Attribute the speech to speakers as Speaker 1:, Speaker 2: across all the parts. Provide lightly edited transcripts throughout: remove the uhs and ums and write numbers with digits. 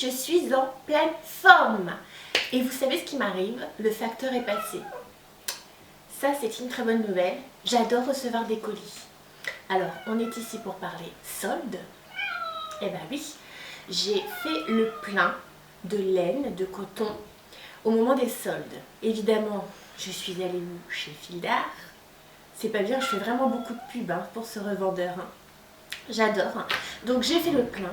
Speaker 1: je suis en pleine forme. Et vous savez ce qui m'arrive? Le facteur est passé. Ça, c'est une très bonne nouvelle. J'adore recevoir des colis. Alors, on est ici pour parler solde. Eh ben oui, j'ai fait le plein de laine, de coton au moment des soldes. Évidemment, je suis allée où? Chez Fildar. C'est pas bien, je fais vraiment beaucoup de pub pour ce revendeur. J'adore. Donc j'ai fait le plein.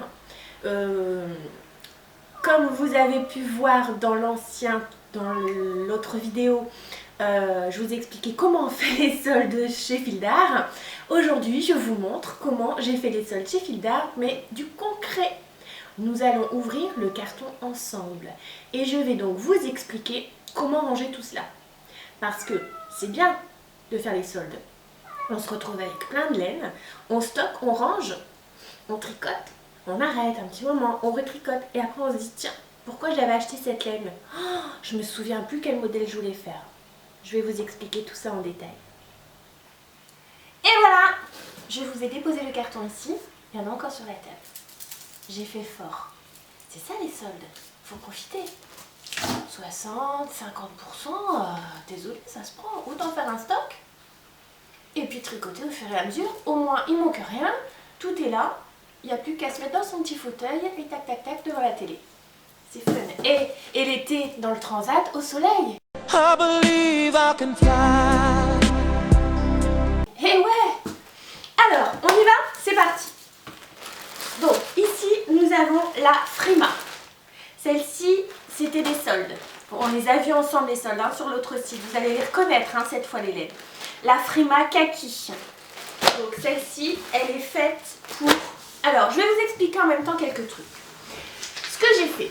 Speaker 1: Comme vous avez pu voir dans l'autre vidéo, je vous ai expliqué comment on fait les soldes chez Fildar. Aujourd'hui, je vous montre comment j'ai fait les soldes chez Fildar, mais du concret. Nous allons ouvrir le carton ensemble. Et je vais donc vous expliquer comment ranger tout cela. Parce que c'est bien de faire les soldes. On se retrouve avec plein de laine, on stocke, on range, on tricote, on arrête un petit moment, on retricote. Et après on se dit, tiens, pourquoi j'avais acheté cette laine? Je me souviens plus quel modèle je voulais faire. Je vais vous expliquer tout ça en détail. Et voilà, je vous ai déposé le carton ici. Il y en a encore sur la table. J'ai fait fort. C'est ça les soldes, faut profiter. 60, 50%, désolé, ça se prend. Autant faire un stock et puis tricoter au fur et à mesure. Au moins, il manque rien, tout est là. Il n'y a plus qu'à se mettre dans son petit fauteuil et tac tac tac devant la télé. C'est fun. Et l'été dans le transat au soleil. I believe I can fly. Et ouais. Alors, on y va? C'est parti. Donc, ici, nous avons la Frima. Celle-ci, c'était des soldes. On les a vus ensemble, les soldes, sur l'autre site. Vous allez les reconnaître, cette fois, les laines. La Frima Kaki. Donc, celle-ci, elle est faite pour... Alors, je vais vous expliquer en même temps quelques trucs. Ce que j'ai fait.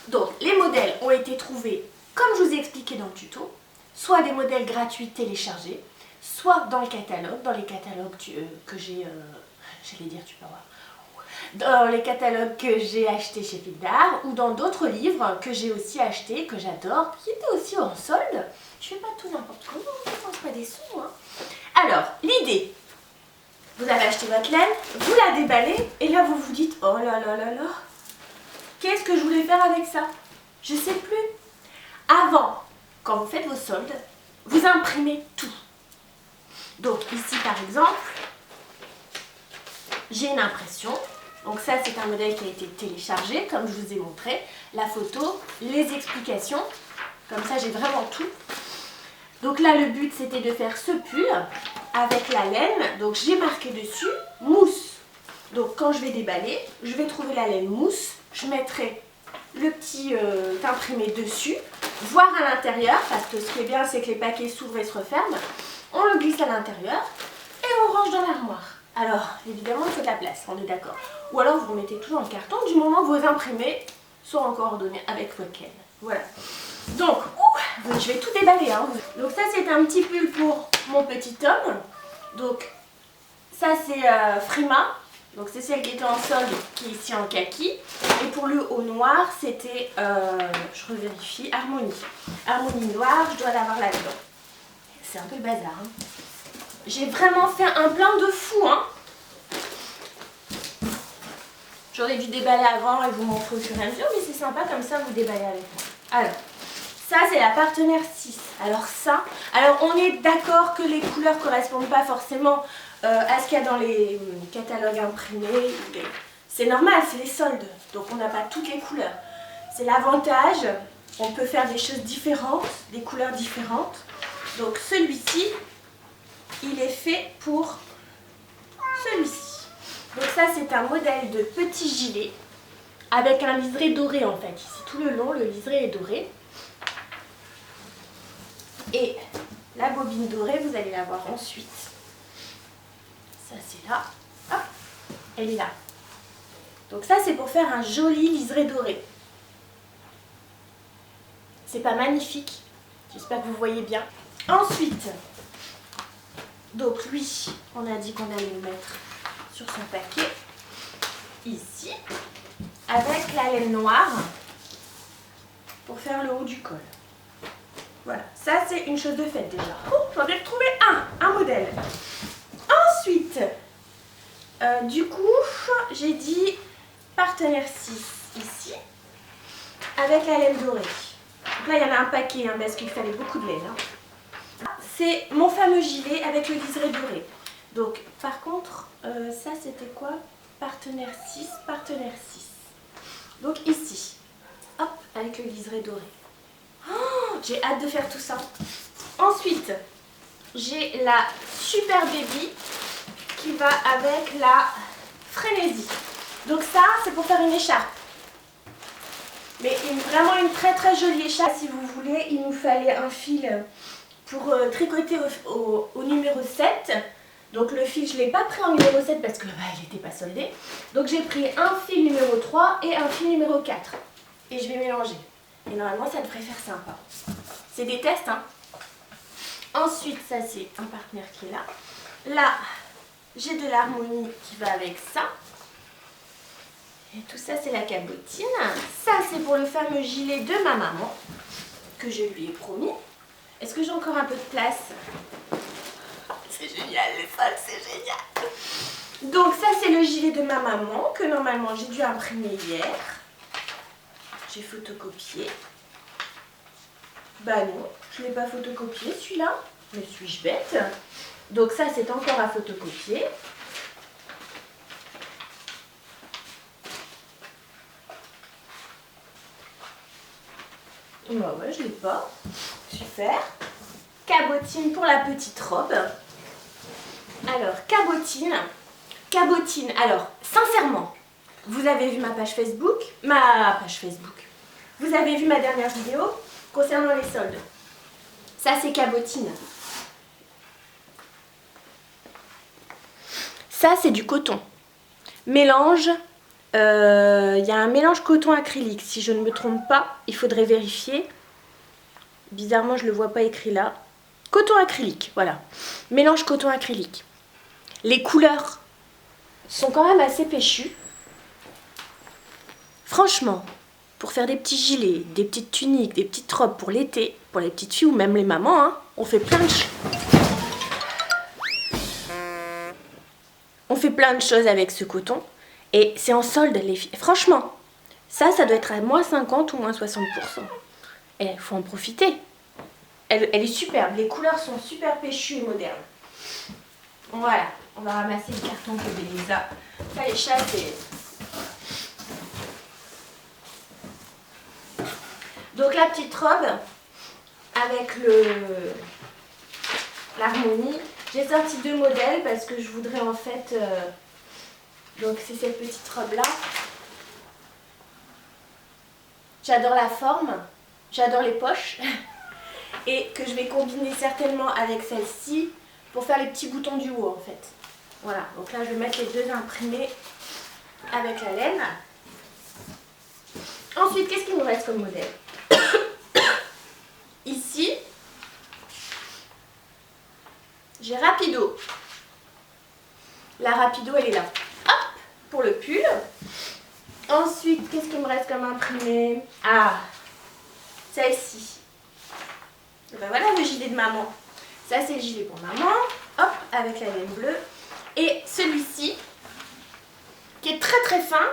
Speaker 1: Donc, les modèles ont été trouvés, comme je vous ai expliqué dans le tuto, soit des modèles gratuits téléchargés, soit dans le catalogue, dans les catalogues que j'ai... j'allais dire, tu peux voir. Dans les catalogues que j'ai achetés chez Fildar ou dans d'autres livres que j'ai aussi achetés, que j'adore, qui étaient aussi en solde. Je fais pas tout n'importe comment, je ne pense pas des sous. Alors, l'idée, vous avez acheté votre laine, vous la déballez et là vous vous dites, oh là là là là, qu'est-ce que je voulais faire avec ça? Je sais plus. Avant, quand vous faites vos soldes, vous imprimez tout. Donc ici par exemple, j'ai une impression. Donc ça, c'est un modèle qui a été téléchargé, comme je vous ai montré. La photo, les explications. Comme ça, j'ai vraiment tout. Donc là, le but, c'était de faire ce pull avec la laine. Donc j'ai marqué dessus mousse. Donc quand je vais déballer, je vais trouver la laine mousse. Je mettrai le petit imprimé dessus, voir à l'intérieur. Parce que ce qui est bien, c'est que les paquets s'ouvrent et se referment. On le glisse à l'intérieur et on range dans l'armoire. Alors, évidemment, il faut de la place, on est d'accord. Ou alors, vous mettez tout dans le carton du moment que vos imprimés sont en coordonnées avec votre laine. Voilà. Donc, je vais tout déballer. Donc ça, c'est un petit pull pour mon petit homme. Donc, ça, c'est Frima. Donc, c'est celle qui était en solde, qui est ici en kaki. Et pour le haut noir, c'était, je revérifie, Harmonie. Harmonie noire, je dois l'avoir là-dedans. C'est un peu le bazar. J'ai vraiment fait un plein de fou. J'aurais dû déballer avant et vous montrer au fur et à mesure, mais c'est sympa comme ça, vous déballez avec moi. Alors, ça c'est la partenaire 6. Alors on est d'accord que les couleurs ne correspondent pas forcément à ce qu'il y a dans les catalogues imprimés. C'est normal, c'est les soldes, donc on n'a pas toutes les couleurs. C'est l'avantage, on peut faire des choses différentes, des couleurs différentes. Donc celui-ci, il est fait pour celui-ci. Donc ça, c'est un modèle de petit gilet avec un liseré doré en fait. Ici, tout le long, le liseré est doré. Et la bobine dorée, vous allez la voir ensuite. Ça, c'est là. Hop, elle est là. Donc ça, c'est pour faire un joli liseré doré. C'est pas magnifique? J'espère que vous voyez bien. Ensuite, donc lui, on a dit qu'on allait le mettre sur son paquet, ici, avec la laine noire pour faire le haut du col. Voilà, ça c'est une chose de faite déjà. Oh, j'en ai retrouvé un modèle. Ensuite, du coup, j'ai dit partenaire 6 ici. avec la laine dorée. Donc là, il y en a un paquet hein, parce qu'il fallait beaucoup de laine. Hein. C'est mon fameux gilet avec le liseré doré. Donc, par contre, ça c'était quoi? Partenaire 6, partenaire 6. Donc ici, hop, avec le liseré doré. Oh, j'ai hâte de faire tout ça. Ensuite, j'ai la Super Baby qui va avec la Frénésie. Donc ça, c'est pour faire une écharpe. Mais vraiment une très très jolie écharpe. Si vous voulez, il nous fallait un fil pour tricoter au numéro 7. Donc le fil, je ne l'ai pas pris en numéro 7 parce que il n'était pas soldé. Donc j'ai pris un fil numéro 3 et un fil numéro 4. Et je vais mélanger. Et normalement, ça devrait faire sympa. C'est des tests, hein. Ensuite, ça c'est un partenaire qui est là. Là, j'ai de l'harmonie qui va avec ça. Et tout ça, c'est la cabotine. Ça, c'est pour le fameux gilet de ma maman que je lui ai promis. Est-ce que j'ai encore un peu de place? C'est génial, les folles, c'est génial. Donc ça, c'est le gilet de ma maman que normalement, j'ai dû imprimer hier. J'ai photocopié. Bah non, je ne l'ai pas photocopié celui-là. Mais suis-je bête? Donc ça, c'est encore à photocopier. Bah ouais, je l'ai pas. Super. Cabotine pour la petite robe. Alors, cabotine. Cabotine. Alors, sincèrement, vous avez vu ma page Facebook. Vous avez vu ma dernière vidéo concernant les soldes. Ça, c'est cabotine. Ça, c'est du coton. Mélange. Il y a un mélange coton acrylique. Si je ne me trompe pas, il faudrait vérifier. Bizarrement, je ne le vois pas écrit là. Coton acrylique, voilà. Mélange coton acrylique. Les couleurs sont quand même assez péchues. Franchement, pour faire des petits gilets, des petites tuniques, des petites robes pour l'été, pour les petites filles ou même les mamans, hein, on fait plein de choses. On fait plein de choses avec ce coton. Et c'est en solde, les filles. Franchement, ça doit être à moins 50 ou moins 60%. Et il faut en profiter. Elle est superbe. Les couleurs sont super péchues et modernes. Voilà. On va ramasser le carton que Bélisa va échapper. Donc la petite robe avec l'harmonie. J'ai sorti 2 modèles parce que je voudrais en fait... donc c'est cette petite robe là. J'adore la forme. J'adore les poches. Et que je vais combiner certainement avec celle-ci pour faire les petits boutons du haut en fait. Voilà, donc là je vais mettre les deux imprimés avec la laine. Ensuite, qu'est-ce qu'il nous reste comme modèle? Ici, j'ai Rapido. La Rapido, elle est là. Hop, pour le pull. Ensuite, qu'est-ce qu'il me reste comme imprimé? Ah, celle-ci. Et ben voilà le gilet de maman. Ça, c'est le gilet pour maman. Hop, avec la laine bleue. Et celui-ci, qui est très très fin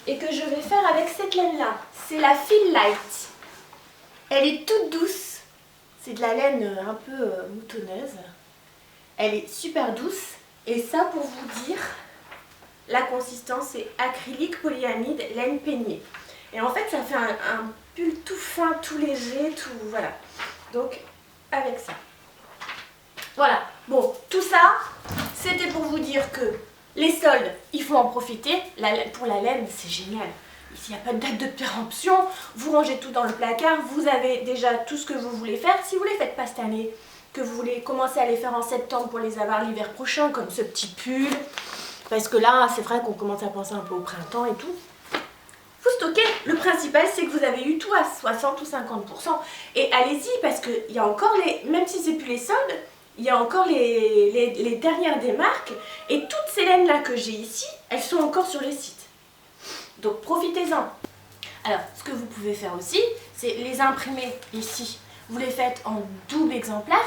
Speaker 1: et que je vais faire avec cette laine-là. C'est la Feel Light. Elle est toute douce. C'est de la laine un peu moutonneuse. Elle est super douce. Et ça, pour vous dire, la consistance, c'est acrylique, polyamide, laine peignée. Et en fait, ça fait un pull tout fin, tout léger, tout... Voilà. Donc, avec ça. Voilà. Bon, tout ça, c'était pour vous dire que les soldes, il faut en profiter. Pour la laine, c'est génial. Ici, il n'y a pas de date de péremption. Vous rangez tout dans le placard. Vous avez déjà tout ce que vous voulez faire. Si vous ne les faites pas cette année, que vous voulez commencer à les faire en septembre pour les avoir l'hiver prochain, comme ce petit pull. Parce que là, c'est vrai qu'on commence à penser un peu au printemps et tout. Vous stockez. Le principal, c'est que vous avez eu tout à 60 ou 50%. Et allez-y, parce qu'il y a encore les... Même si c'est plus les soldes, il y a encore les dernières des marques. Et toutes ces laines-là que j'ai ici, elles sont encore sur les sites. Donc profitez-en. Alors, ce que vous pouvez faire aussi, c'est les imprimer ici. Vous les faites en double exemplaire.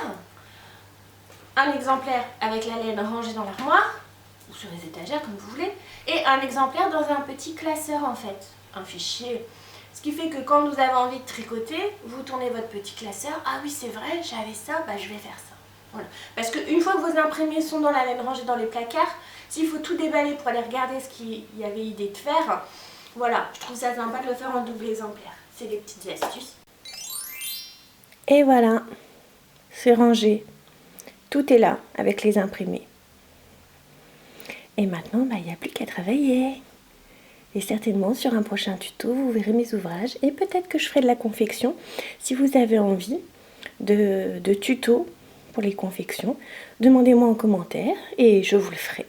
Speaker 1: Un exemplaire avec la laine rangée dans l'armoire, ou sur les étagères comme vous voulez. Et un exemplaire dans un petit classeur en fait. Un fichier Ce qui fait que quand vous avez envie de tricoter, vous tournez votre petit classeur. Ah oui, c'est vrai, j'avais ça, bah je vais faire ça. Voilà. Parce qu'une fois que vos imprimés sont dans la même rangée dans les placards, s'il faut tout déballer pour aller regarder ce qu'il y avait idée de faire, voilà, je trouve ça sympa de le faire en double exemplaire. C'est des petites astuces. Et voilà, c'est rangé. Tout est là avec les imprimés. Et maintenant, il n'y a plus qu'à travailler. Et certainement sur un prochain tuto, vous verrez mes ouvrages. Et peut-être que je ferai de la confection. Si vous avez envie de tutos pour les confections, demandez-moi en commentaire et je vous le ferai.